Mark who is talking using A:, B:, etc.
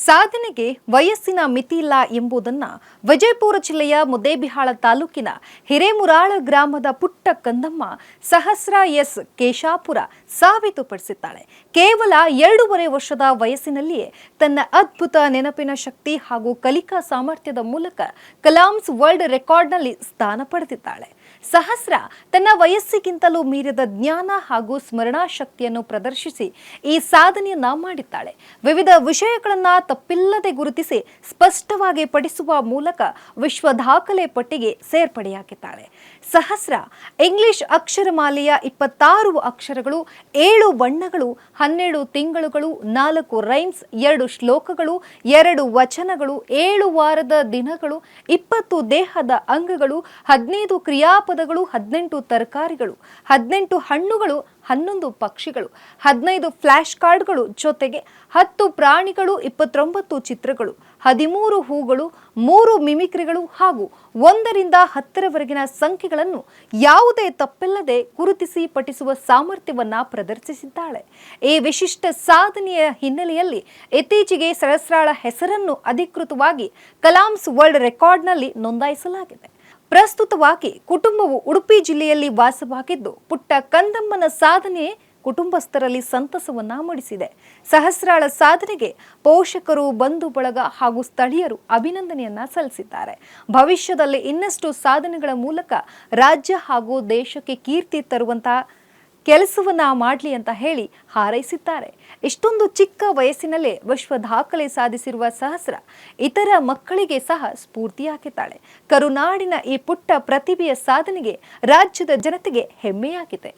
A: ಸಾಧನೆಗೆ ವಯಸ್ಸಿನ ಮಿತಿಯಿಲ್ಲ ಎಂಬುದನ್ನು ವಿಜಯಪುರ ಜಿಲ್ಲೆಯ ಮುದ್ದೇಬಿಹಾಳ ತಾಲೂಕಿನ ಹಿರೇಮುರಾಳ ಗ್ರಾಮದ ಪುಟ್ಟ ಕಂದಮ್ಮ ಸಹಸ್ರ ಎಸ್ ಕೇಶಾಪುರ ಸಾಬೀತುಪಡಿಸಿದ್ದಾಳೆ. ಕೇವಲ 2.5 ವರ್ಷದ ವಯಸ್ಸಿನಲ್ಲಿಯೇ ತನ್ನ ಅದ್ಭುತ ನೆನಪಿನ ಶಕ್ತಿ ಹಾಗೂ ಕಲಿಕಾ ಸಾಮರ್ಥ್ಯದ ಮೂಲಕ ಕಲಾಮ್ಸ್ ವರ್ಲ್ಡ್ ರೆಕಾರ್ಡ್ನಲ್ಲಿ ಸ್ಥಾನ ಪಡೆದಿದ್ದಾಳೆ. ಸಹಸ್ರ ತನ್ನ ವಯಸ್ಸಿಗಿಂತಲೂ ಮೀರಿದ ಜ್ಞಾನ ಹಾಗೂ ಸ್ಮರಣಾ ಶಕ್ತಿಯನ್ನು ಪ್ರದರ್ಶಿಸಿ ಈ ಸಾಧನೆಯನ್ನ ಮಾಡಿದ್ದಾಳೆ. ವಿವಿಧ ವಿಷಯಗಳನ್ನ ತಪ್ಪಿಲ್ಲದೆ ಗುರುತಿಸಿ ಸ್ಪಷ್ಟವಾಗಿ ಪಡಿಸುವ ಮೂಲಕ ವಿಶ್ವ ದಾಖಲೆ ಪಟ್ಟಿಗೆ ಸೇರ್ಪಡೆಯಾಗಿದ್ದಾಳೆ. ಸಹಸ್ರ ಇಂಗ್ಲಿಷ್ ಅಕ್ಷರಮಾಲೆಯ 26 ಅಕ್ಷರಗಳು, 7 ಬಣ್ಣಗಳು, 12 ತಿಂಗಳುಗಳು, 4 ರೈಮ್ಸ್, 2 ಶ್ಲೋಕಗಳು, 2 ವಚನಗಳು, 7 ವಾರದ ದಿನಗಳು, 20 ದೇಹದ ಅಂಗಗಳು, 15 ಕ್ರಿಯಾಪದಗಳು, 18 ತರಕಾರಿಗಳು, 18 ಹಣ್ಣುಗಳು, 11 ಪಕ್ಷಿಗಳು, 15 ಫ್ಲಾಶ್ ಕಾರ್ಡ್ಗಳು, ಜೊತೆಗೆ 10 ಪ್ರಾಣಿಗಳು, 29 ಚಿತ್ರಗಳು, 13 ಹೂಗಳು, 3 ಮಿಮಿಕ್ರಿಗಳು ಹಾಗೂ 1 ರಿಂದ 10ರವರೆಗಿನ ಸಂಖ್ಯೆಗಳನ್ನು ಯಾವುದೇ ತಪ್ಪಿಲ್ಲದೆ ಗುರುತಿಸಿ ಪಠಿಸುವ ಸಾಮರ್ಥ್ಯವನ್ನ ಪ್ರದರ್ಶಿಸಿದ್ದಾಳೆ. ಈ ವಿಶಿಷ್ಟ ಸಾಧನೆಯ ಹಿನ್ನೆಲೆಯಲ್ಲಿ ಇತ್ತೀಚೆಗೆ ಸಹಸ್ರಾಳ ಹೆಸರನ್ನು ಅಧಿಕೃತವಾಗಿ ಕಲಾಮ್ಸ್ ವರ್ಲ್ಡ್ ರೆಕಾರ್ಡ್ನಲ್ಲಿ ನೋಂದಾಯಿಸಲಾಗಿದೆ. ಪ್ರಸ್ತುತವಾಗಿ ಕುಟುಂಬವು ಉಡುಪಿ ಜಿಲ್ಲೆಯಲ್ಲಿ ವಾಸವಾಗಿದ್ದು, ಪುಟ್ಟ ಕಂದಮ್ಮನ ಸಾಧನೆ ಕುಟುಂಬಸ್ಥರಲ್ಲಿ ಸಂತಸವನ್ನ ಮೂಡಿಸಿದೆ. ಸಹಸ್ರಾಳ ಸಾಧನೆಗೆ ಪೋಷಕರು, ಬಂಧು ಬಳಗ ಹಾಗೂ ಸ್ಥಳೀಯರು ಅಭಿನಂದನೆಯನ್ನ ಸಲ್ಲಿಸಿದ್ದಾರೆ. ಭವಿಷ್ಯದಲ್ಲಿ ಇನ್ನಷ್ಟು ಸಾಧನೆಗಳ ಮೂಲಕ ರಾಜ್ಯ ಹಾಗೂ ದೇಶಕ್ಕೆ ಕೀರ್ತಿ ತರುವಂತಹ ಕೆಲಸವನ್ನ ಮಾಡಲಿ ಅಂತ ಹೇಳಿ ಹಾರೈಸಿದ್ದಾರೆ. ಇಷ್ಟೊಂದು ಚಿಕ್ಕ ವಯಸ್ಸಿನಲ್ಲೇ ವಿಶ್ವ ದಾಖಲೆ ಸಾಧಿಸಿರುವ ಸಹಸ್ರ ಇತರ ಮಕ್ಕಳಿಗೆ ಸಹ ಸ್ಫೂರ್ತಿಯಾಗಿದ್ದಾಳೆ. ಕರುನಾಡಿನ ಈ ಪುಟ್ಟ ಪ್ರತಿಭೆಯ ಸಾಧನೆಗೆ ರಾಜ್ಯದ ಜನತೆಗೆ ಹೆಮ್ಮೆಯಾಗಿದೆ.